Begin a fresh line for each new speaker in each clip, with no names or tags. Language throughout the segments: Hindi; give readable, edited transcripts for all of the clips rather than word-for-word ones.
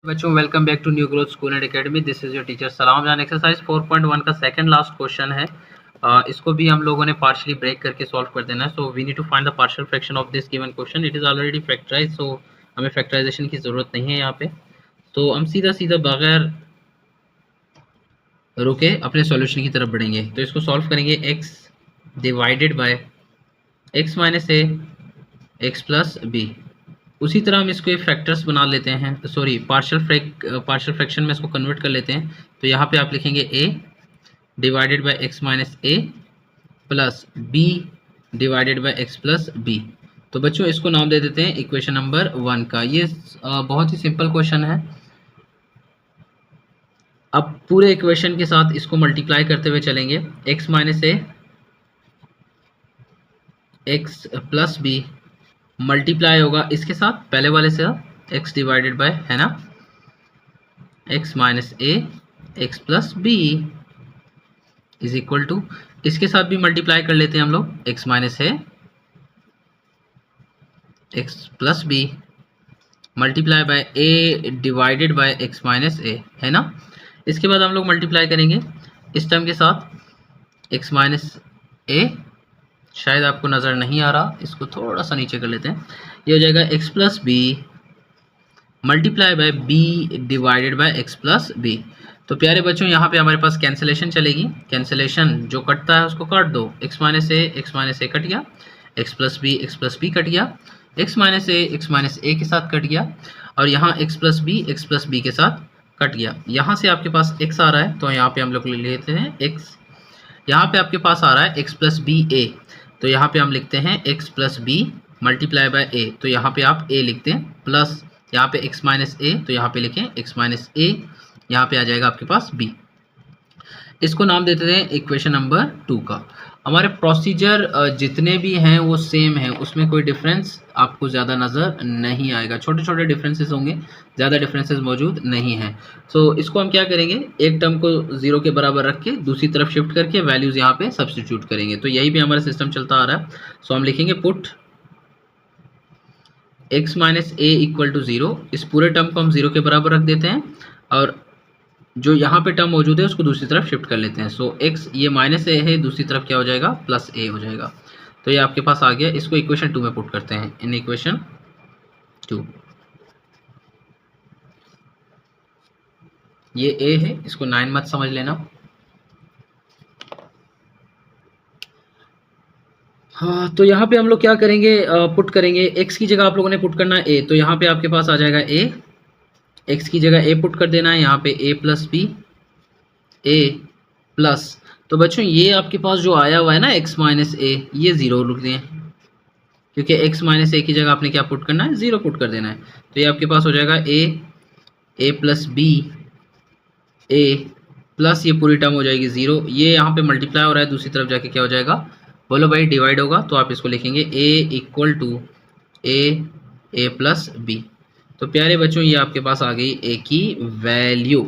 बच्चों welcome back to new growth school and academy. This is your teacher Salam Jan. Exercise 4.1 का सेकंड लास्ट क्वेश्चन है। इसको भी हम लोगों ने पार्शियली ब्रेक करके सॉल्व कर देना है। So we need to find the partial fraction of this given question. It is already factorise, so हमें फैक्टराइजेशन की जरूरत नहीं है यहाँ पे। तो हम सीधा सीधा बगैर रुके अपने सॉल्यूशन की तरफ बढ़ेंगे। तो इसको सॉल्व करेंगे x divided by x minus A x plus b. उसी तरह हम इसको एक फैक्टर्स बना लेते हैं, सॉरी पार्शियल फ्रैक्शन में इसको कन्वर्ट कर लेते हैं। तो यहाँ पे आप लिखेंगे a divided by x minus A plus b divided by x plus b। तो बच्चों इसको नाम दे देते हैं इक्वेशन नंबर 1 का। ये बहुत ही सिंपल क्वेश्चन है। अब पूरे इक्वेशन के साथ इसको मल्टीप्लाई करते हुए चलेंगे। x माइनस ए एक्स प्लस बी मल्टीप्लाई होगा इसके साथ पहले वाले से, x डिवाइडेड बाय, है ना, x minus A x plus B is equal to, इसके साथ भी मल्टीप्लाई कर लेते हैं हम लोग, x minus A x plus B multiply by a divided by x minus A, है ना। इसके बाद हम लोग मल्टीप्लाई करेंगे इस टर्म के साथ x माइनस ए, शायद आपको नज़र नहीं आ रहा, इसको थोड़ा सा नीचे कर लेते हैं। ये हो जाएगा x plus B multiply by b divided by x plus B. तो प्यारे बच्चों यहाँ पे हमारे पास कैंसिलेशन चलेगी। कैंसिलेशन जो कटता है उसको काट दो। x माइनस ए कट गया, x प्लस बी कट गया, x माइनस ए के साथ कट गया, और यहाँ x प्लस बी के साथ कट गया। यहाँ से आपके पास x आ रहा है तो यहाँ पे हम लोग ले लेते हैं x। यहाँ पे आपके पास आ रहा है x प्लस बी ए, तो यहाँ पे हम लिखते हैं x plus B multiply by a, तो यहाँ पे आप a लिखते हैं, प्लस यहाँ पे x माइनस ए, तो यहाँ पे लिखें x माइनस ए, यहाँ पे आ जाएगा आपके पास b। इसको नाम देते हैं इक्वेशन नंबर 2 का। हमारे प्रोसीजर जितने भी हैं वो सेम है, उसमें कोई डिफरेंस आपको ज़्यादा नज़र नहीं आएगा। छोटे छोटे डिफरेंसेस होंगे, ज़्यादा डिफरेंसेस मौजूद नहीं हैं। सो इसको हम क्या करेंगे, एक टर्म को 0 के बराबर रख के दूसरी तरफ शिफ्ट करके वैल्यूज़ यहाँ पे सब्स्टिट्यूट करेंगे। तो यही भी हमारा सिस्टम चलता आ रहा है। सो हम लिखेंगे put x minus A equal to 0। इस पूरे टर्म को हम 0 के बराबर रख देते हैं और जो यहाँ पे टर्म मौजूद है उसको दूसरी तरफ शिफ्ट कर लेते हैं। सो x ये माइनस ए है, दूसरी तरफ क्या हो जाएगा, प्लस ए हो जाएगा। तो ये आपके पास आ गया। इसको इक्वेशन 2 में पुट करते हैं। इन इक्वेशन 2 ये a है, इसको 9 मत समझ लेना। हाँ, तो यहाँ पे हम लोग क्या करेंगे, पुट करेंगे। x की जगह आप लोगों ने पुट करना है a, तो यहाँ पे आपके पास आ जाएगा a, x की जगह a पुट कर देना है, यहाँ पे a plus B a plus, तो बच्चों ये आपके पास जो आया हुआ है ना x माइनस ए, ये 0 लिख दें, क्योंकि x माइनस ए की जगह आपने क्या पुट करना है, 0 पुट कर देना है। तो ये आपके पास हो जाएगा a plus B a plus ये पूरी टर्म हो जाएगी 0। ये यहाँ पे मल्टीप्लाई हो रहा है, दूसरी तरफ जाके क्या हो जाएगा, बोलो भाई, डिवाइड होगा। तो आप इसको लिखेंगे a equal to A plus B. तो प्यारे बच्चों ये आपके पास आ गई a की वैल्यू।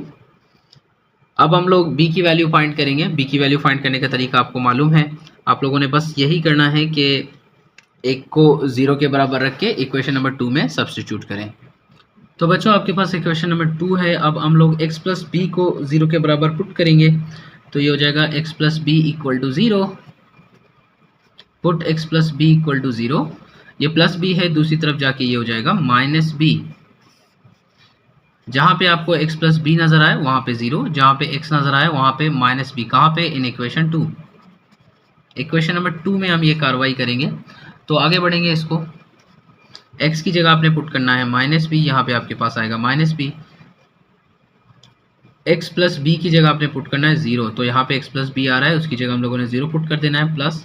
अब हम लोग b की वैल्यू फाइंड करेंगे। b की वैल्यू फाइंड करने का तरीका आपको मालूम है। आप लोगों ने बस यही करना है कि एक को 0 के बराबर रख के इक्वेशन नंबर 2 में सब्स्टिट्यूट करें। तो बच्चों आपके पास इक्वेशन नंबर 2 है। अब हम लोग x प्लस बी को 0 के बराबर पुट करेंगे। तो ये हो जाएगा x plus B equal to 0। Put x plus B equal to 0। ये प्लस बी है, दूसरी तरफ जाके ये हो जाएगा माइनस बी। जहाँ पे आपको x प्लस बी नज़र आए वहाँ पे 0, जहाँ पे x नज़र आए वहाँ पे माइनस बी। कहाँ पे, इन इक्वेशन 2। इक्वेशन नंबर 2 में हम ये कार्रवाई करेंगे। तो आगे बढ़ेंगे। इसको x की जगह आपने पुट करना है माइनस बी, यहाँ पे आपके पास आएगा minus B. x plus B की जगह आपने पुट करना है 0, तो यहाँ पे x प्लस बी आ रहा है, उसकी जगह हम लोगों ने 0 पुट कर देना है, प्लस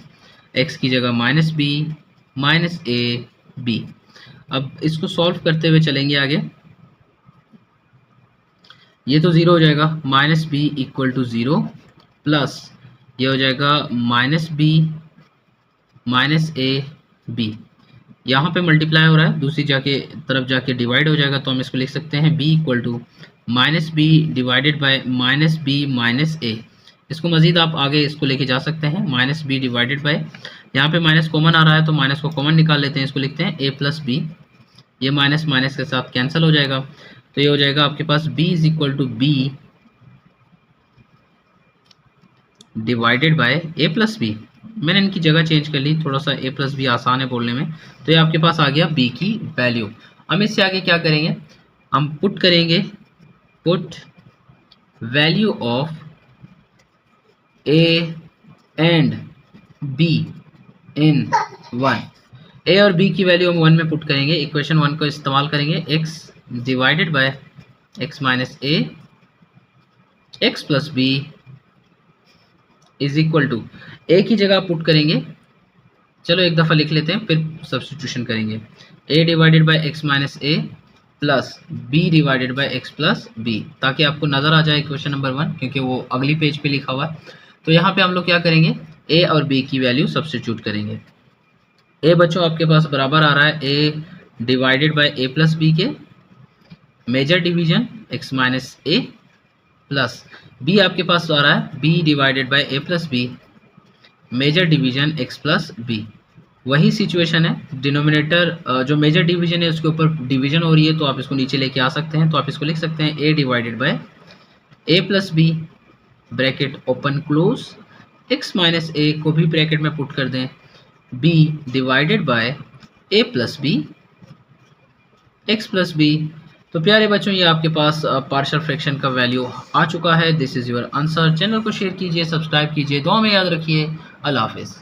x की जगह minus B minus A B. अब इसको सॉल्व करते हुए चलेंगे आगे। ये तो 0 हो जाएगा, minus B equal to 0 plus ये हो जाएगा minus B minus A B. यहाँ पे मल्टीप्लाई हो रहा है, दूसरी तरफ जाके डिवाइड हो जाएगा। तो हम इसको लिख सकते हैं b equal to minus B divided by minus B minus A. इसको मज़ीद आप आगे इसको लेके जा सकते हैं, माइनस बी डिवाइडेड बाय, यहाँ पे माइनस कॉमन आ रहा है तो माइनस को कॉमन निकाल लेते हैं। इसको लिखते हैं a प्लस बी, ये माइनस माइनस के साथ कैंसिल हो जाएगा। तो ये हो जाएगा आपके पास b is equal to B divided by a plus B. मैंने इनकी जगह चेंज कर ली, थोड़ा सा a प्लस बी आसान है बोलने में। तो ये आपके पास आ गया b की वैल्यू। हम इससे आगे क्या करेंगे, हम पुट करेंगे, put value of a and b in 1। a और b की वैल्यू हम 1 में पुट करेंगे, इक्वेशन 1 को इस्तेमाल करेंगे, x divided by x minus a x plus B is equal to a की जगह पुट करेंगे, चलो एक दफ़ा लिख लेते हैं फिर सब्स्टिट्यूशन करेंगे, a divided by x minus a plus b divided by x plus b, ताकि आपको नज़र आ जाए इक्वेशन नंबर 1, क्योंकि वो अगली पेज पे लिखा हुआ है। तो यहाँ पे हम लोग क्या करेंगे, a और b की वैल्यू सब्स्टिट्यूट करेंगे। a बच्चों आपके पास बराबर आ रहा है a divided by a plus B के major division x minus a plus b आपके पास आ रहा है b divided by a plus B major division x plus B. वही सिचुएशन है, डिनोमिनेटर जो मेजर डिवीजन है उसके ऊपर डिवीजन हो रही है, तो आप इसको नीचे लेके आ सकते हैं। तो आप इसको लिख सकते हैं a divided by a plus B bracket open close, x minus a को भी ब्रैकेट में पुट कर दें, b divided by a plus B x plus B. तो प्यारे बच्चों ये आपके पास पार्शियल फ्रैक्शन का वैल्यू आ चुका है। This is your answer. Channel को शेयर कीजिए, सब्सक्राइब कीजिए, दुआ में याद रखिए। अल्लाह हाफिज़।